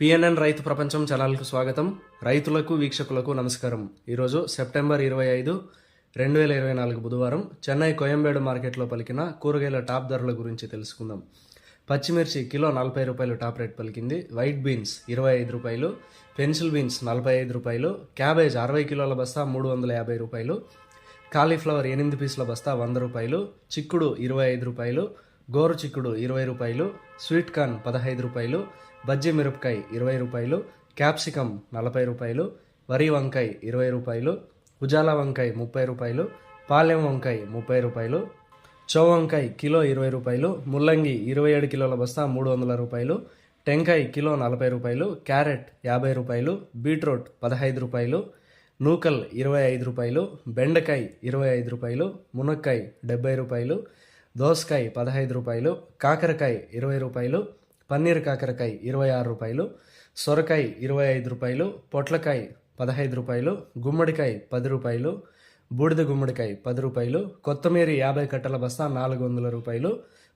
PNN రైతు ప్రపంచం ఛానల్కు స్వాగతం. రైతులకు వీక్షకులకు నమస్కారం. ఈరోజు సెప్టెంబర్ 25, 2024 బుధవారం చెన్నై కోయంబేడు మార్కెట్లో పలికిన కూరగాయల టాప్ ధరల గురించి తెలుసుకుందాం. పచ్చిమిర్చి కిలో 40 రూపాయలు టాప్ రేట్ పలికింది. వైట్ బీన్స్ 25 రూపాయలు, పెన్సిల్ బీన్స్ 45 రూపాయలు, క్యాబేజ్ 60 కిలోల బస్తా 350 రూపాయలు, కాలీఫ్లవర్ 8 పీసుల బస్తా 100 రూపాయలు, చిక్కుడు 25 రూపాయలు, గోరు చిక్కుడు 20 రూపాయలు, స్వీట్ కార్న్ 15 రూపాయలు, బజ్జీ మిరపకాయ 20 రూపాయలు, క్యాప్సికమ్ 40 రూపాయలు, వరి వంకాయ 20 రూపాయలు, ఉజాలా వంకాయ 30 రూపాయలు, పాలెం వంకాయ 30 రూపాయలు, చౌవంకాయ కిలో 20 రూపాయలు, ముల్లంగి 27 కిలోల బస్తా 300 రూపాయలు, టెంకాయ కిలో 40 రూపాయలు, క్యారెట్ 50 రూపాయలు, బీట్రూట్ 15 రూపాయలు, నూకల్ 25 రూపాయలు, బెండకాయ 25 రూపాయలు, మునక్కాయ 70 రూపాయలు, దోసకాయ 15 రూపాయలు, కాకరకాయ 20 రూపాయలు, పన్నీర్ కాకరకాయ 26 రూపాయలు, సొరకాయ 25 రూపాయలు, పొట్లకాయ 15 రూపాయలు, గుమ్మడికాయ 10 రూపాయలు, బూడిద గుమ్మడికాయ 10 రూపాయలు, కొత్తమీర 50 కట్టల బస్తా 400 రూపాయలు,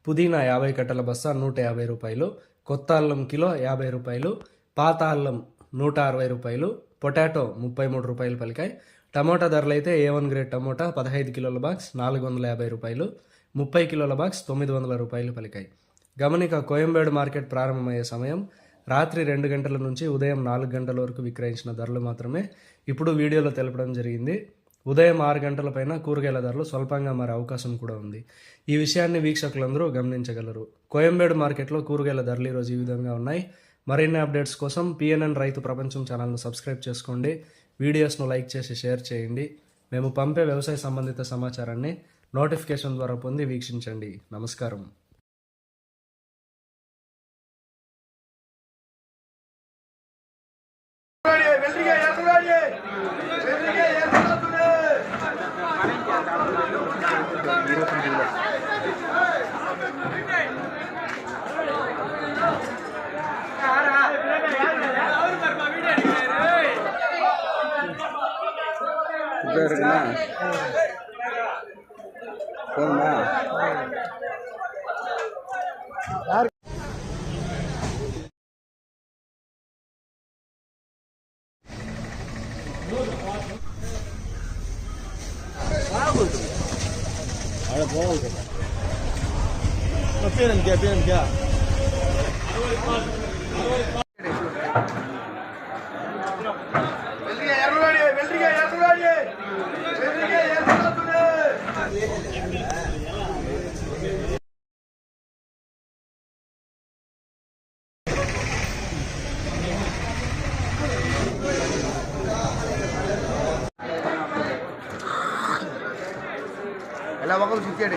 పుదీనా 50 కట్టల బస్తా 150 రూపాయలు, కొత్త అల్లం కిలో 50 రూపాయలు, పాత అల్లం 160 రూపాయలు, పొటాటో 33 రూపాయలు పలికాయి. టమోటా ధరలు అయితే A1 గ్రేడ్ టమోటా 15 కిలోల బాక్స్ 450 రూపాయలు, 30 కిలోల బాక్స్ 900 రూపాయలు పలికాయి. గమనిక, కోయంబేడు మార్కెట్ ప్రారంభమయ్యే సమయం రాత్రి 2 గంటల నుంచి ఉదయం 4 గంటల వరకు విక్రయించిన ధరలు మాత్రమే ఇప్పుడు వీడియోలో తెలపడం జరిగింది. ఉదయం 6 గంటల పైన కూరగాయల ధరలు స్వల్పంగా మారే అవకాశం కూడా ఉంది. ఈ విషయాన్ని వీక్షకులందరూ గమనించగలరు. కోయంబేడు మార్కెట్లో కూరగాయల ధరలు ఈరోజు ఈ విధంగా ఉన్నాయి. మరిన్ని అప్డేట్స్ కోసం పిఎన్ఎన్ రైతు ప్రపంచం ఛానల్ను సబ్స్క్రైబ్ చేసుకోండి. వీడియోస్ను లైక్ చేసి షేర్ చేయండి. మేము పంపే వ్యవసాయ సంబంధిత సమాచారాన్ని నోటిఫికేషన్ ద్వారా పొంది వీక్షించండి. నమస్కారం. ఎలా ఒకరు చిచ్చాడు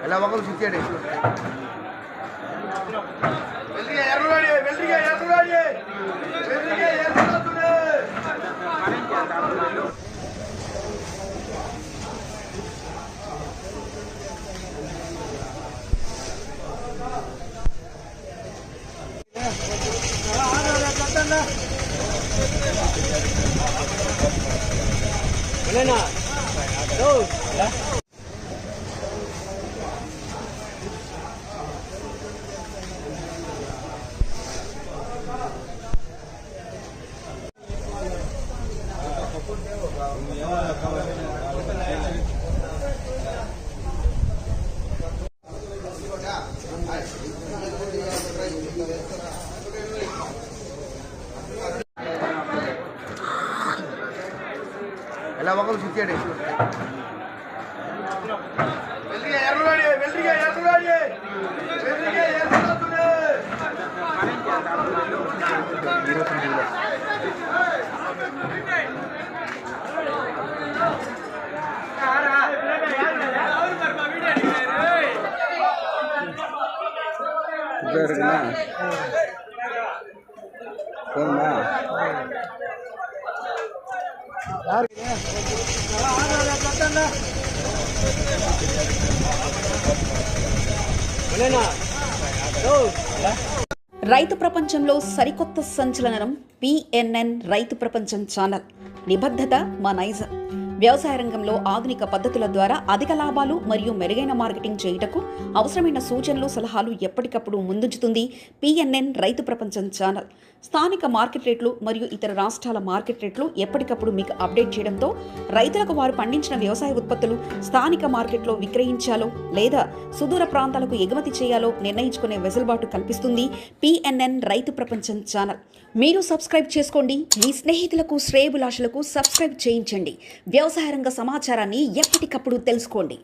ఎలా ఒకరు చిచ్చాడు ఎలా ఒకరు చిచ్చాడు ఎర్రవాడి பேருக்குண்ணா போதுமா రైతు ప్రపంచంలో సరికొత్త సంచలనం పిఎన్ఎన్ రైతు ప్రపంచం ఛానల్. నిబద్ధత మా నైజం. వ్యవసాయ రంగంలో ఆధునిక పద్ధతుల ద్వారా అధిక లాభాలు మరియు మెరుగైన మార్కెటింగ్ చేయుటకు అవసరమైన సూచనలు, సలహాలు ఎప్పటికప్పుడు ముందుంచుతుంది పిఎన్ఎన్ రైతు ప్రపంచం ఛానల్. స్థానిక మార్కెట్ రేట్లు మరియు ఇతర రాష్ట్రాల మార్కెట్ రేట్లు ఎప్పటికప్పుడు మీకు అప్డేట్ చేయడంతో రైతులకు వారు పండించిన వ్యవసాయ ఉత్పత్తులు స్థానిక మార్కెట్లో విక్రయించాలో లేదా సుదూర ప్రాంతాలకు ఎగుమతి చేయాలో నిర్ణయించుకునే వెసులుబాటు కల్పిస్తుంది పిఎన్ఎన్ రైతు ప్రపంచం ఛానల్. మీరు సబ్స్క్రైబ్ చేసుకోండి. మీ స్నేహితులకు, శ్రేయభిలాషులకు సబ్స్క్రైబ్ చేయించండి. వ్యవసాయ రంగ సమాచారాన్ని ఎప్పటికప్పుడు తెలుసుకోండి.